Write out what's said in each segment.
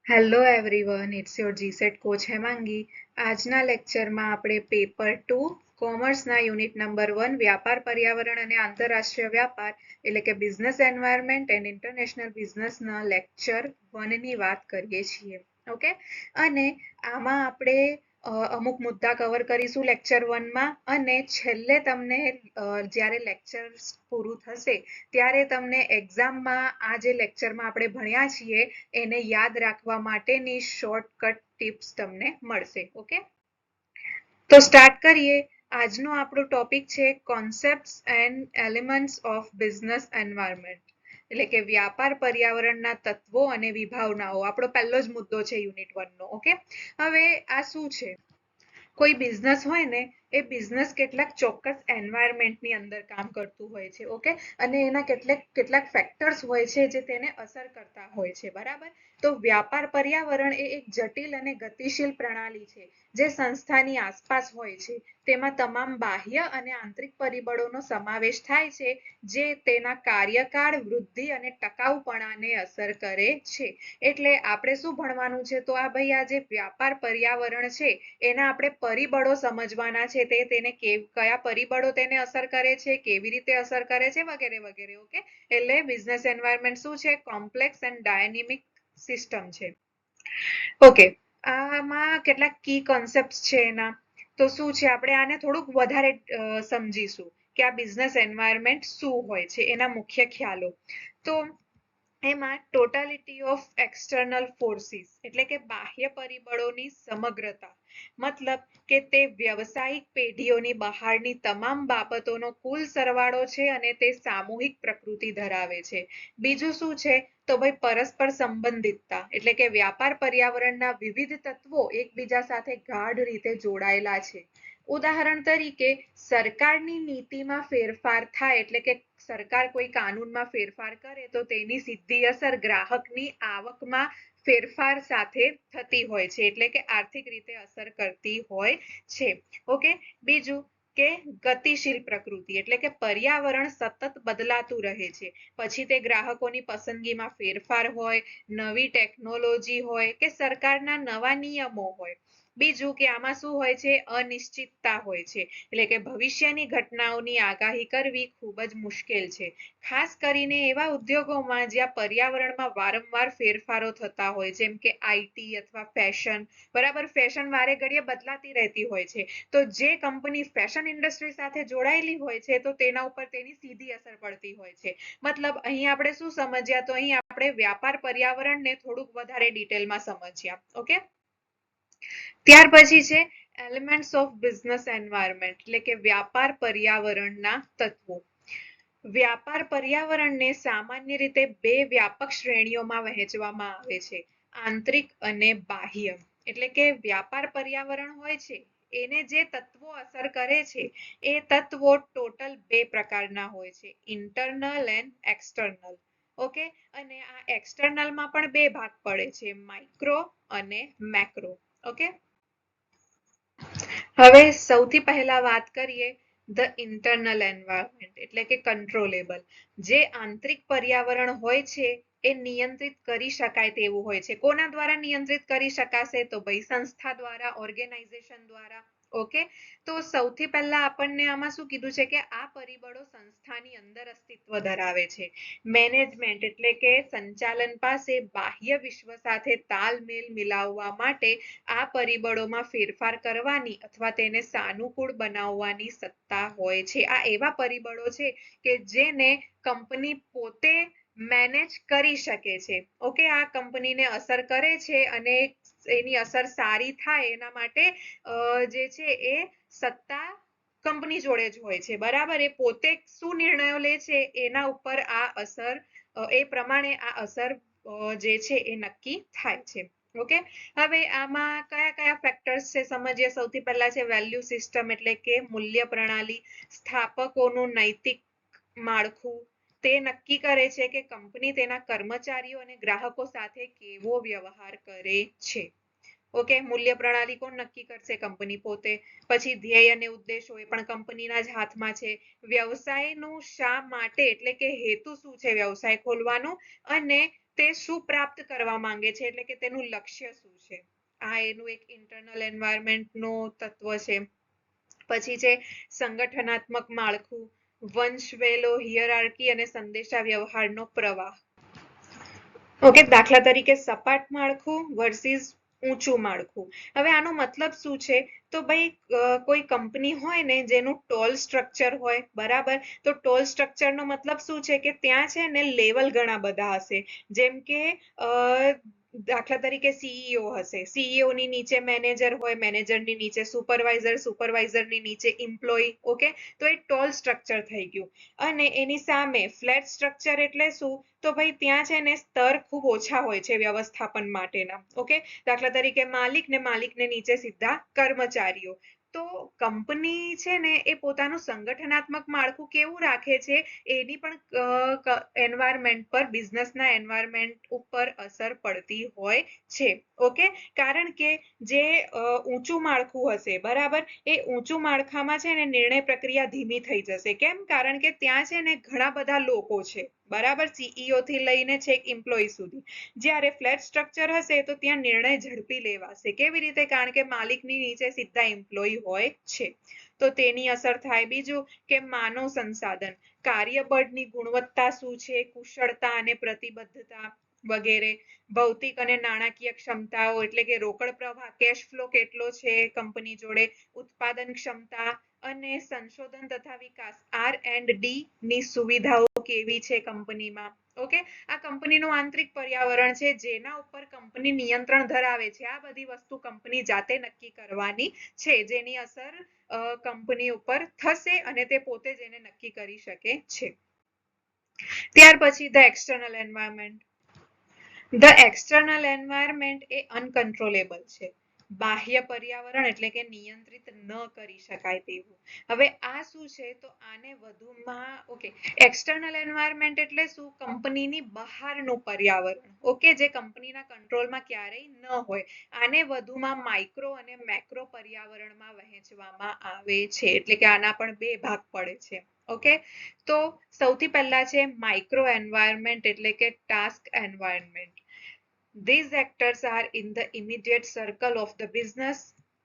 Hello everyone, it's your GSET coach Hemangi. આજના લેક્ચરમાં આપણે પેપર 2 કોમર્સના યુનિટ નંબર 1 વ્યાપાર પર્યાવરણ અને આંતરરાષ્ટ્રીય વ્યાપાર એટલે કે બિઝનેસ એન્વાયરમેન્ટ એન્ડ ઇન્ટરનેશનલ બિઝનેસના લેક્ચર 1 ની વાત કરીએ છીએ. ઓકે, અને આમાં આપણે અમુક મુદ્દા કવર કરીશું લેક્ચર 1 માં, અને છેલ્લે તમને જ્યારે લેક્ચર પૂરું થશે ત્યારે તમને એક્ઝામમાં આ જે લેક્ચરમાં આપણે ભણ્યા છીએ એને યાદ રાખવા માટેની શોર્ટકટ ટિપ્સ તમને મળશે. ઓકે, તો સ્ટાર્ટ કરીએ. આજનો આપણો ટોપિક છે concepts and elements of business environment, એટલે કે વ્યાપાર પર્યાવરણના તત્વો અને વિભાવનાઓ. આપણો પહેલો જ મુદ્દો છે યુનિટ 1 નો. ઓકે, હવે આ શું છે? કોઈ બિઝનેસ હોય ને, એ બિઝનેસ કેટલાક ચોક્કસ એન્વાયરમેન્ટની અંદર કામ કરતું હોય છે. ઓકે, અને એના કેટલાક ફેક્ટર્સ હોય છે જે તેને અસર કરતા હોય છે. બરાબર, તો વ્યાપાર પર્યાવરણ એ એક જટિલ અને ગતિશીલ પ્રણાલી છે જે સંસ્થાની આસપાસ હોય છે. તેમાં તમામ બાહ્ય અને આંતરિક પરિબળોનો સમાવેશ થાય છે જે તેના કાર્યકાળ, વૃદ્ધિ અને ટકાઉપણાને અસર કરે છે. એટલે આપણે શું ભણવાનું છે? તો આ ભાઈ આ જે વ્યાપાર પર્યાવરણ છે એના આપણે પરિબળો સમજવાના છે. તેને કયા પરિબળો તેને અસર કરે છે, કેવી રીતે અસર કરે છે, વગેરે વગેરે. ઓકે, એટલે બિઝનેસ એન્વાયરમેન્ટ શું છે? કોમ્પ્લેક્સ એન્ડ ડાયનેમિક સિસ્ટમ છે. ઓકે, આમાં કેટલાક કી કોન્સેપ્ટ છે એના. તો શું છે, આપણે આને થોડુંક વધારે સમજીશું કે આ બિઝનેસ એન્વાયરમેન્ટ શું હોય છે, એના મુખ્ય ખ્યાલો. તો એમાં ટોટાલિટી ઓફ એક્સટર્નલ ફોર્સિસ એટલે કે બાહ્ય પરિબળોની સમગ્રતા, મતલબ કે તે વ્યવસાયિક પેઢીઓની બહારની તમામ બાબતોનો કુલ સરવાળો છે અને તે સામૂહિક પ્રકૃતિ ધરાવે છે. બીજું શું છે? તો ભાઈ પરસ્પર સંબંધિતતા, એટલે કે વ્યાપાર પર્યાવરણના વિવિધ તત્વો એકબીજા સાથે ગાઢ રીતે જોડાયેલા છે. ઉદાહરણ તરીકે, સરકારની નીતિમાં ફેરફાર થાય એટલે કે સરકાર કોઈ કાનૂનમાં ફેરફાર કરે તો તેની સીધી અસર ગ્રાહકની આવકમાં ફેરફાર સાથે થતી હોય છે, એટલે કે આર્થિક રીતે અસર કરતી હોય છે. ઓકે, બીજું કે ગતિશીલ પ્રકૃતિ, એટલે કે પર્યાવરણ સતત બદલાતું રહે છે. પછી તે ગ્રાહકોની પસંદગીમાં ફેરફાર હોય, નવી ટેકનોલોજી હોય કે સરકારના નવા નિયમો હોય. બીજું કે આમાં શું હોય છે? અનિશ્ચિતતા હોય છે, એટલે કે ભવિષ્યની ઘટનાઓની આગાહી કરવી ખૂબ જ મુશ્કેલ છે, ખાસ કરીને એવા ઉદ્યોગોમાં જ્યાં પર્યાવરણમાં વારંવાર ફેરફારો થતા હોય, જેમ કે આઈટી અથવા ફેશન. બરાબર, ફેશન વારે ઘડીએ બદલાતી રહેતી હોય છે. તો જે કંપની ફેશન ઇન્ડસ્ટ્રી સાથે જોડાયેલી હોય છે તો તેના ઉપર તેની સીધી અસર પડતી હોય છે. મતલબ અહીં આપણે શું સમજ્યા? તો અહીં આપણે વ્યાપાર પર્યાવરણને થોડુંક વધારે ડિટેલમાં સમજ્યા. ઓકે, ત્યાર પછી છે એલિમેન્ટ્સ ઓફ બિઝનેસ એન્વાયરમેન્ટ, એટલે કે વ્યાપાર પર્યાવરણના તત્વો. વ્યાપાર પર્યાવરણને સામાન્ય રીતે બે વ્યાપક શ્રેણીઓમાં વહેંચવામાં આવે છે, આંતરિક અને બાહ્ય. એટલે કે વ્યાપાર પર્યાવરણ હોય છે એને જે તત્વો અસર કરે છે એ તત્વો ટોટલ બે પ્રકારના હોય છે, ઇન્ટરનલ એન્ડ એક્સટર્નલ. ઓકે, અને આ એક્સટર્નલમાં પણ બે ભાગ પડે છે, માઇક્રો અને મેક્રો. ઓકે, હવે સૌથી પહેલા વાત કરીએ ધ ઇન્ટરનલ એન્વાયરમેન્ટ, એટલે કે કંટ્રોલેબલ. જે આંતરિક પર્યાવરણ હોય છે એ નિયંત્રિત કરી શકાય તેવું હોય છે. કોના દ્વારા નિયંત્રિત કરી શકાશે? તો ભાઈ સંસ્થા દ્વારા, ઓર્ગેનાઇઝેશન દ્વારા. ઓકે, તો સૌથી પહેલા આપણને આમાં શું કીધું છે કે આ પરિબળો સંસ્થાની અંદર અસ્તિત્વ ધરાવે છે. મેનેજમેન્ટ એટલે કે સંચાલન પાસે બાહ્ય વિશ્વ સાથે તાલમેલ મિલાવવા માટે આ પરિબળોમાં ફેરફાર કરવાની અથવા તેને સાનુકૂળ બનાવવાની સત્તા હોય છે. આ એવા પરિબળો છે કે જેને કંપની પોતે મેનેજ કરી શકે છે. ઓકે, આ કંપનીને અસર કરે છે અને એની અસર સારી થાય એના માટે જે છે એ સત્તા કંપની જોડે જ હોય છે. બરાબર, એ પોતે શું નિર્ણયો લે છે એના ઉપર આ અસર, એ પ્રમાણે આ અસર જે છે એ નક્કી થાય છે. ઓકે, હવે આમાં કયા કયા ફેક્ટર્સ છે સમજીએ. સૌથી પહેલા છે વેલ્યુ સિસ્ટમ, એટલે કે મૂલ્ય પ્રણાલી. સ્થાપકોનું નૈતિક માળખું, તે નક્કી કરે છે કે કંપની તેના કર્મચારીઓ અને ગ્રાહકો સાથે કેવો વ્યવહાર કરે છે. ઓકે, મૂલ્ય પ્રણાલી કોણ નક્કી કરશે? કંપની પોતે. પછી ધ્યેય અને ઉદ્દેશો, એ પણ કંપનીના જ હાથમાં છે. વ્યવસાયનું શા માટે, એટલે કે હેતુ શું છે વ્યવસાય ખોલવાનું, અને તે શું પ્રાપ્ત કરવા માંગે છે, એટલે કે તેનું લક્ષ્ય શું છે. આ એનું એક ઇન્ટરનલ એન્વાયરમેન્ટનું તત્વ છે. પછી છે સંગઠનાત્મક માળખું, વંશવેલો, હિયરાર્કી અને સંદેશા વ્યવહારનો પ્રવાહ. ઓકે, દાખલા તરીકે સપાટ માળખું વર્સિસ ઊંચું માળખું. હવે આનો મતલબ શું છે, તો ભાઈ કોઈ કંપની હોય ને જેનું ટોલ સ્ટ્રક્ચર હોય, બરાબર, તો ટોલ સ્ટ્રક્ચરનો મતલબ શું છે કે ત્યાં છે ને લેવલ ઘણા બધા હશે. જેમ કે દાખલા તરીકે સીઈઓ હશે, સીઈઓ ની નીચે મેનેજર હોય, મેનેજરની નીચે સુપરવાઇઝર, સુપરવાઇઝરની નીચે એમ્પ્લોય. ઓકે, તો એ ટોલ સ્ટ્રક્ચર થઈ ગયું. અને એની સામે ફ્લેટ સ્ટ્રક્ચર એટલે શું, તો ભાઈ ત્યાં છે ને સ્તર ખૂબ ઓછા હોય છે વ્યવસ્થાપન માટેના. ઓકે, દાખલા તરીકે માલિક ને માલિકને નીચે સીધા કર્મચારીઓ. તો કંપની છે ને એ પોતાનું સંગઠનાત્મક માળખું કેવું રાખે છે એની પણ એન્વાયરમેન્ટ પર, બિઝનેસના એન્વાયરમેન્ટ ઉપર અસર પડતી હોય છે. ઓકે, કારણ કે જે ઊંચું માળખું હશે, બરાબર, એ ઊંચું માળખામાં છે ને નિર્ણય પ્રક્રિયા ધીમી થઈ જશે. કેમ? કારણ કે ત્યાં છે ને ઘણા બધા લોકો છે, બરાબર, સીઈઓ થી લઈને છેક એમ્પ્લોય સુધી. જ્યારે ફ્લેટ સ્ટ્રક્ચર હશે તો ત્યાં નિર્ણય ઝડપી લેવાશે. કેવી રીતે? કારણ કે માલિકની નીચે સીધા એમ્પ્લોય હોય છે. તો તેની અસર થાય. બીજું કે માનવ સંસાધન, કાર્યબળની ગુણવત્તા શું છે, કુશળતા અને પ્રતિબદ્ધતા વગેરે. ભૌતિક અને નાણાકીય ક્ષમતાઓ, એટલે કે રોકડ પ્રવાહ, કેશ ફ્લો કેટલો છે કંપની જોડે, ઉત્પાદન ક્ષમતા અને સંશોધન તથા વિકાસ, R&D ની સુવિધાઓ કેવી છે કંપનીમાં. ઓકે, આ કંપનીનું આંતરિક પર્યાવરણ છે જેના ઉપર કંપની નિયંત્રણ ધરાવે છે. આ બધી વસ્તુ કંપની જાતે નક્કી કરવાની છે, જેની અસર કંપની ઉપર થશે અને તે પોતે જ એને નક્કી કરી શકે છે. ત્યાર પછી the external environment. The external environment એ અનકન્ટ્રોલેબલ છે. બાહ્ય પર્યાવરણ એટલે કે નિયંત્રિત ન કરી શકાય તેવું. હવે આ શું છે, તો આને વધુમાં, ઓકે, એક્સટર્નલ એન્વાયરમેન્ટ એટલે શું? કંપનીની બહારનું પર્યાવરણ. ઓકે, જે કંપનીના કંટ્રોલમાં ક્યારેય ન હોય. આને વધુમાં માઇક્રો અને મેક્રો પર્યાવરણમાં વહેંચવામાં આવે છે. એટલે કે આના પણ બે ભાગ પડે છે. ઓકે, તો સૌથી પહેલા છે માઇક્રો એન્વાયરમેન્ટ, એટલે કે task environment. These actors are in the immediate circle of the business.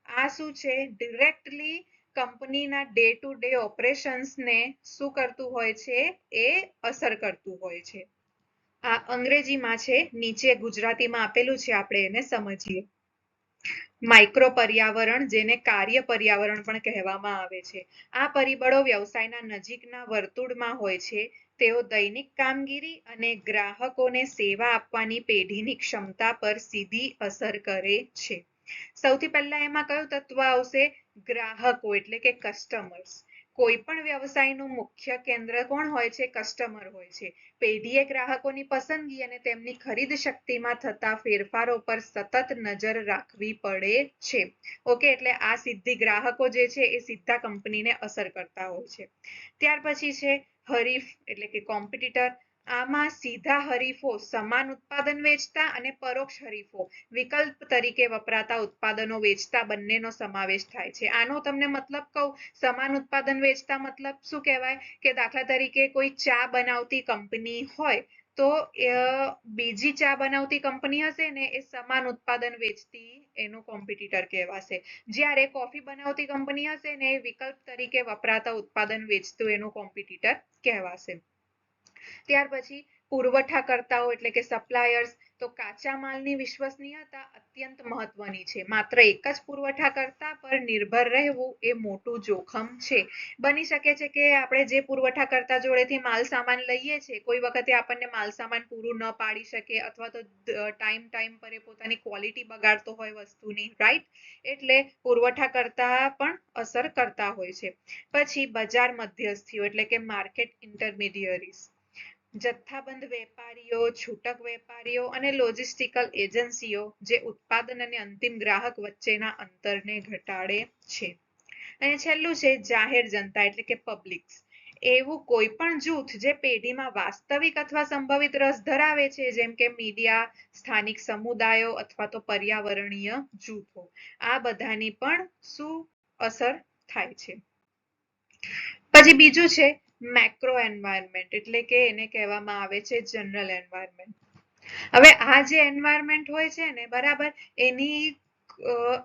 આ શું છે? ડિરેક્ટલી કંપનીના ડે ટુ ડે ઓપરેશન્સને શું કરતું હોય છે? એ અસર કરતું હોય છે. આ અંગ્રેજીમાં છે, નીચે ગુજરાતીમાં આપેલું છે, આપણે એને સમજીએ. માઇક્રો પર્યાવરણ, જેને કાર્ય પર્યાવરણ પણ કહેવામાં આવે છે. આ પરિબળો વ્યવસાયના નજીકના વર્તુળમાં હોય છે. તેઓ દૈનિક કામગીરી અને ગ્રાહકોને સેવા આપવાની પેઢીની ક્ષમતા પર સીધી અસર કરે છે. સૌથી પહેલા એમાં કયું તત્વ આવશે? ગ્રાહકો, એટલે કે કસ્ટમર્સ. કોઈ પણ વ્યવસાયનું મુખ્ય કેન્દ્ર કોણ હોય છે? કસ્ટમર હોય છે. પેઢીએ ગ્રાહકોની પસંદગી અને તેમની ખરીદ શક્તિમાં થતા ફેરફારો પર સતત નજર રાખવી પડે છે. ઓકે, એટલે આ સીધી ગ્રાહકો જે છે એ સીધા કંપનીને અસર કરતા હોય છે. ત્યાર પછી છે હરીફ, એટલે કે કોમ્પિટિટર. આમાં સીધા હરીફો સમાન ઉત્પાદન વેચતા અને પરોક્ષ હરીફો વિકલ્પ તરીકે વપરાતા ઉત્પાદનો વેચતા બંનેનો સમાવેશ થાય છે. આનો તમને મતલબ કહું, સમાન ઉત્પાદન વેચતા મતલબ શું કહેવાય? કે દાખલા તરીકે કોઈ ચા બનાવતી કંપની હોય, તો બીજી ચા બનાવતી કંપની હશે ને એ સમાન ઉત્પાદન વેચતી, એનું કોમ્પિટિટર કહેવાશે. જ્યારે કોફી બનાવતી કંપની હશે ને એ વિકલ્પ તરીકે વપરાતા ઉત્પાદન વેચતું એનું કોમ્પિટિટર કહેવાશે. ત્યાર પછી પુરવઠાકર્તાઓ, એટલે કે સપ્લાયર્સ. તો કાચા માલની વિશ્વસનીયતા અત્યંત મહત્વની છે. માત્ર એક જ પુરવઠાકર્તા પર નિર્ભર રહેવું એ મોટું જોખમ છે. બની શકે છે કે આપણે જે પુરવઠાકર્તા જોડેથી માલ સામાન લઈએ છીએ, કોઈ વખતે આપણને માલ સામાન પૂરું ન પાડી શકે, અથવા તો ટાઈમ પર એ પોતાની ક્વોલિટી બગાડતો હોય વસ્તુની, રાઈટ? એટલે પુરવઠાકર્તા પણ અસર કરતા હોય છે. પછી બજાર મધ્યસ્થીઓ, એટલે કે માર્કેટ ઇન્ટરમીડિયરીઝ. જથ્થાબંધ વેપારીઓ, છૂટક વેપારીઓ અને લોજિસ્ટિકલ એજન્સીઓ, જે ઉત્પાદન અને અંતિમ ગ્રાહક વચ્ચેના અંતરને ઘટાડે છે. અને છેલ્લું છે જાહેર જનતા, એટલે કે પબ્લિક્સ. એવું કોઈ પણ જૂથ જે પેઢીમાં વાસ્તવિક અથવા સંભવિત રસ ધરાવે છે, જેમ કે મીડિયા, સ્થાનિક સમુદાયો અથવા તો પર્યાવરણીય જૂથો. આ બધાની પણ શું અસર થાય છે. પછી બીજું છે મેક્રો એન્વાયરમેન્ટ, એટલે કે એને કહેવામાં આવે છે જનરલ એન્વાયરમેન્ટ. હવે આ જે એન્વાયરમેન્ટ હોય છે ને, બરાબર, એની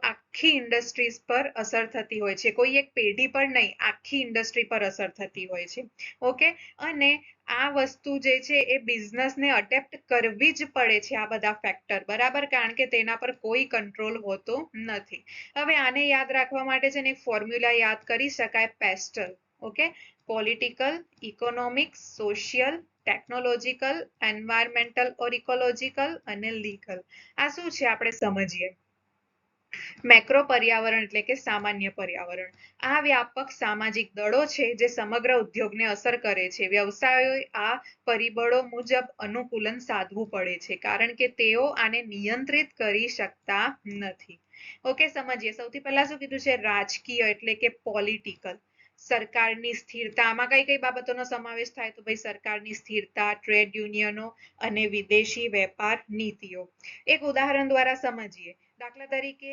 આખી ઇન્ડસ્ટ્રીઝ પર અસર થતી હોય છે. કોઈ એક પેઢી પર નહીં, આખી ઇન્ડસ્ટ્રી પર અસર થતી હોય છે. ઓકે, અને આ વસ્તુ જે છે એ બિઝનેસને અડેપ્ટ કરવી જ પડે છે, આ બધા ફેક્ટર, બરાબર, કારણ કે તેના પર કોઈ કંટ્રોલ હોતો નથી. હવે આને યાદ રાખવા માટે છે ને એક ફોર્મ્યુલા યાદ કરી શકાય, PESTEL. Okay, political, economic, social, technological, environmental or ecological અને લીગલ. આ શું છે આપણે સમજીએ. મેક્રો પર્યાવરણ એટલે કે સામાન્ય પર્યાવરણ. આ વ્યાપક સામાજિક દળો છે જે સમગ્ર ઉદ્યોગને અસર કરે છે. વ્યવસાયોએ આ પરિબળો મુજબ અનુકૂલન સાધવું પડે છે, કારણ કે તેઓ આને નિયંત્રિત કરી શકતા નથી. ઓકે, સમજીએ. સૌથી પહેલા શું કીધું છે? રાજકીય એટલે કે પોલિટિકલ. સરકારની સ્થિરતા, આમાં કઈ કઈ બાબતોનો સમાવેશ થાય? તો ભાઈ સરકારની સ્થિરતા, ટ્રેડ યુનિયનો અને વિદેશી વેપાર નીતિઓ. એક ઉદાહરણ દ્વારા સમજીએ. દાખલા તરીકે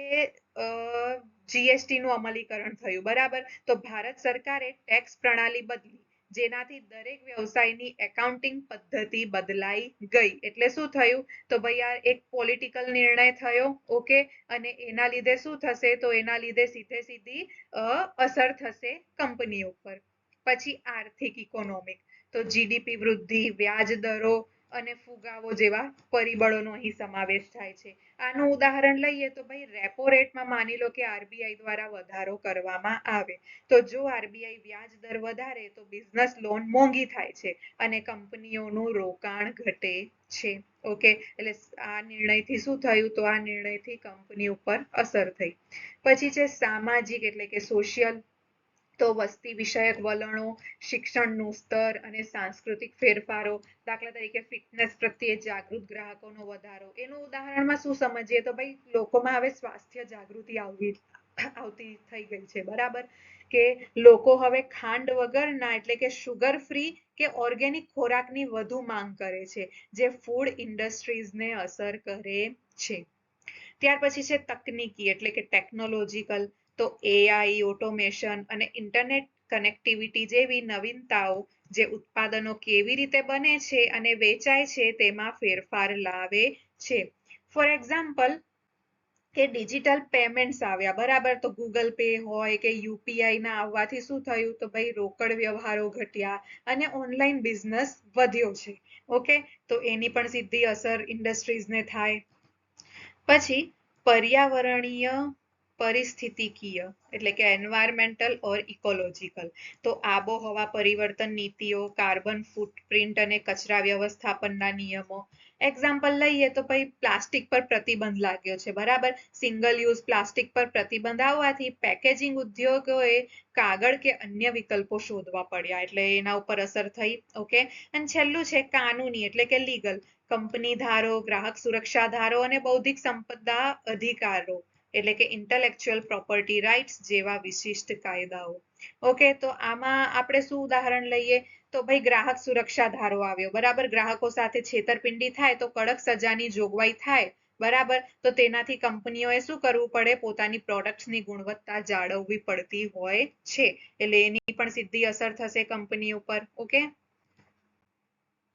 જીએસટી નું અમલીકરણ થયું, બરાબર, તો ભારત સરકારે ટેક્સ પ્રણાલી બદલી, જેનાથી દરેક વ્યવસાયની એકાઉન્ટિંગ પદ્ધતિ બદલાઈ ગઈ. એટલે શું થયું? તો ભાઈ આ એક પોલિટિકલ નિર્ણય થયો. ઓકે, અને એના લીધે શું થશે? તો એના લીધે સીધી અસર થશે કંપની ઉપર. પછી આર્થિક ઇકોનોમિક, તો જીડીપી વૃદ્ધિ, વ્યાજ દરો અને ફુગાવો જેવા પરિબળોનો અહીં સમાવેશ થાય છે. આનું ઉદાહરણ લઈએ તો ભાઈ રેપો રેટમાં માની લો કે આરબીઆઈ દ્વારા વધારો કરવામાં આવે, તો જો આરબીઆઈ વ્યાજ દર વધારે તો બિઝનેસ લોન મોંઘી થાય છે અને કંપનીઓનું રોકાણ ઘટે છે. ઓકે, એટલે આ નિર્ણયથી શું થયું? તો આ નિર્ણયથી કંપની ઉપર અસર થઈ. પછી છે સામાજિક એટલે કે સોશિયલ, તો વસ્તી વિષયક વલણો, શિક્ષણનું સ્તર અને સાંસ્કૃતિક ફેરફારો. દાખલા તરીકે ફિટનેસ પ્રત્યે જાગૃત ગ્રાહકોનો વધારો. એનું ઉદાહરણમાં શું સમજીએ? તો ભાઈ લોકોમાં હવે સ્વાસ્થ્ય જાગૃતિ આવતી થઈ ગઈ છે, બરાબર, કે લોકો હવે ખાંડ વગરના એટલે કે શુગર ફ્રી કે ઓર્ગેનિક ખોરાકની વધુ માંગ કરે છે, જે ફૂડ ઇન્ડસ્ટ્રીઝને અસર કરે છે. ત્યાર પછી છે તકનીકી એટલે કે ટેકનોલોજીકલ, તો એઆઈ, ઓટોમેશન અને ઇન્ટરનેટ કનેક્ટિવિટી જેવી નવીનતાઓ જે ઉત્પાદનો કેવી રીતે બને છે અને વેચાય છે તેમાં ફેરફાર લાવે છે. ફોર એક્ઝામ્પલ, કે ડિજિટલ પેમેન્ટ્સ આવ્યા, બરાબર, તો ગૂગલ પે હોય કે યુપીઆઈ ના આવવાથી શું થયું? તો ભાઈ રોકડ વ્યવહારો ઘટ્યા અને ઓનલાઈન બિઝનેસ વધ્યો છે. ઓકે, તો એની પણ સીધી અસર ઇન્ડસ્ટ્રીઝને થાય. પછી પર્યાવરણીય પરિસ્થિતિકીય એટલે કે એન્વાયરમેન્ટલ ઓર ઇકોલોજીકલ, તો આબોહવા પરિવર્તન નીતિઓ, કાર્બન ફૂટપ્રિન્ટ અને કચરા વ્યવસ્થાપનના નિયમો. એક્ઝામ્પલ લઈએ તો ભાઈ પ્લાસ્ટિક પર પ્રતિબંધ લાગ્યો છે, બરાબર, સિંગલ યુઝ પ્લાસ્ટિક પર પ્રતિબંધ આવવાથી પેકેજિંગ ઉદ્યોગોએ કાગળ કે અન્ય વિકલ્પો શોધવા પડ્યા, એટલે એના ઉપર અસર થઈ. ઓકે, અને છેલ્લું છે કાનૂની એટલે કે લીગલ, કંપની ધારો, ગ્રાહક સુરક્ષા ધારો અને બૌદ્ધિક સંપદા અધિકારો એટલે કે ઇન્ટેલેક્ચ્યુઅલ પ્રોપર્ટી રાઇટ્સ જેવા વિશિષ્ટ કાયદાઓ. ઓકે, તો આમાં આપણે શું ઉદાહરણ લઈએ? તો ભાઈ ગ્રાહક સુરક્ષા ધારો આવ્યો, બરાબર, ગ્રાહકો સાથે છેતરપિંડી થાય તો કડક સજાની જોગવાઈ થાય, બરાબર, તો તેનાથી કંપનીઓએ શું કરવું પડે? પોતાની પ્રોડક્ટ્સની ગુણવત્તા જાળવવી પડતી હોય છે, એટલે એની પણ સીધી અસર થશે કંપની ઉપર. ઓકે,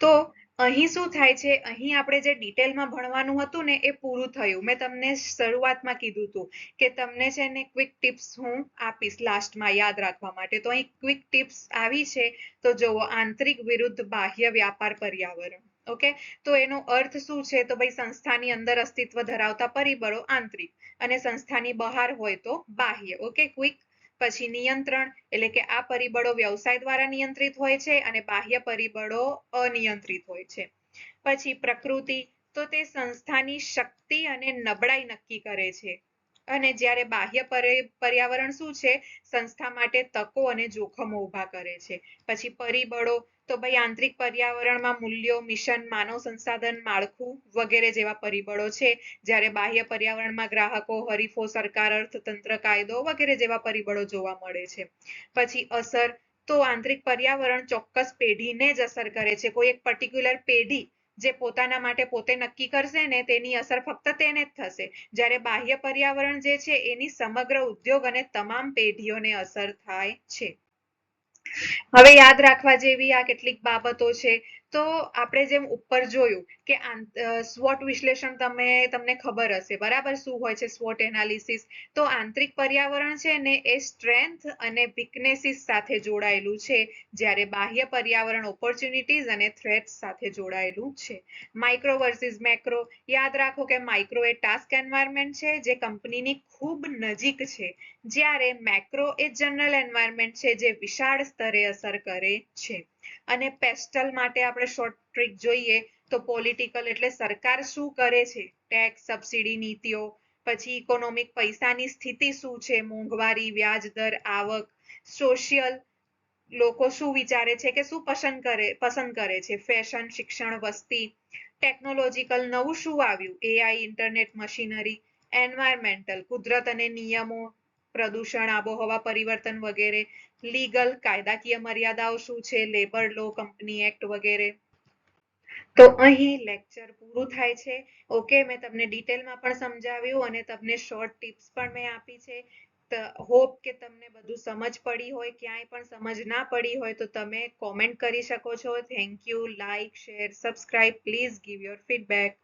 તો અહીં શું થાય છે? અહીં આપણે જે ડિટેલમાં ભણવાનું હતું ને એ પૂરું થયું. મેં તમને શરૂઆતમાં કીધું હતું કે તમને છે ને ક્વિક ટિપ્સ હું આપીશ લાસ્ટમાં યાદ રાખવા માટે. તો અહીં ક્વિક ટિપ્સ આવી છે, તો જુઓ, આંતરિક વિરુદ્ધ બાહ્ય વ્યાપાર પર્યાવરણ. ઓકે, તો એનો અર્થ શું છે? તો ભાઈ સંસ્થાની અંદર અસ્તિત્વ ધરાવતા પરિબળો આંતરિક અને સંસ્થાની બહાર હોય તો બાહ્ય. Okay, quick. પછી નિયંત્રણ એટલે કે આ પરિબળો વ્યવસાય દ્વારા નિયંત્રિત હોય છે અને બાહ્ય પરિબળો અનિયંત્રિત હોય છે. પછી પ્રકૃતિ, તો તે સંસ્થાની શક્તિ અને નબળાઈ નક્કી કરે છે. અને જ્યારે બાહ્ય પર્યાવરણ શું છે? સંસ્થા માટે તકો અને જોખમો ઊભા કરે છે. પછી પરિબળો, તો ભાઈ આંતરિક પર્યાવરણમાં મૂલ્યો, મિશન, માનવ સંસાધન માળખું વગેરે જેવા પરિબળો છે. જ્યારે બાહ્ય પર્યાવરણમાં ગ્રાહકો, હરીફો, સરકાર, અર્થતંત્ર, કાયદો વગેરે જેવા પરિબળો જોવા મળે છે. પછી અસર, તો આંતરિક પર્યાવરણ ચોક્કસ પેઢીને જ અસર કરે છે. કોઈ એક પર્ટિક્યુલર પેઢી જે પોતાના માટે પોતે નક્કી કરશે ને તેની અસર ફક્ત તેને જ થશે. જ્યારે બાહ્ય પર્યાવરણ જે છે એની સમગ્ર ઉદ્યોગ અને તમામ પેઢીઓને અસર થાય છે. હવે યાદ રાખવા જેવી આ કેટલીક બાબતો છે. તો આપણે જેમ ઉપર જોયું કે SWOT વિશ્લેષણ તમને ખબર હશે બરાબર શું હોય છે SWOT એનાલિસિસ. તો આંતરિક પર્યાવરણ છે ને એ સ્ટ્રેન્થ અને વીકનેસીસ સાથે જોડાયેલું છે, જ્યારે બાહ્ય પર્યાવરણ ઓપોર્ચ્યુનિટીઝ અને થ્રેટ્સ સાથે જોડાયેલું છે. Micro versus macro. યાદ રાખો કે માઇક્રો એ ટાસ્ક એન્વાયરમેન્ટ છે જે કંપનીની ખૂબ નજીક છે, જ્યારે મેક્રો એ જનરલ એન્વાયરમેન્ટ છે જે વિશાળ સ્તરે અસર કરે છે. અને પેસ્ટલ માટે આપણે શોર્ટ ટ્રીક જોઈએ તો પોલિટિકલ એટલે સરકાર શું કરે છે, ટેક્સ, સબસિડી નીતિઓ. પછી ઇકોનોમિક પૈસાની સ્થિતિ શું છે, મોંઘવારી, વ્યાજ દર, આવક. સોશિયલ લોકો શું વિચારે છે કે શું પસંદ કરે છે, ફેશન, શિક્ષણ, વસ્તી. ટેકનોલોજીકલ નવું શું આવ્યું, AI, ઇન્ટરનેટ, મશીનરી. એન્વાયરમેન્ટલ કુદરત અને નિયમો, પ્રદૂષણ, આબોહવા પરિવર્તન વગેરે. લીગલ કાયદાકીય મર્યાદાઓ શું છે, લેબર લો, કંપની એક્ટ વગેરે. તો અહીં લેક્ચર પૂરું થાય છે. ઓકે, મેં તમને ડિટેલમાં પણ સમજાવ્યું અને તમને શોર્ટ ટિપ્સ પણ મેં આપી છે. હોપ કે તમને બધું સમજ પડી હોય. ક્યાંય પણ સમજ ના પડી હોય તો તમે કોમેન્ટ કરી શકો છો. Thank you. Like, share, subscribe. Please give your feedback.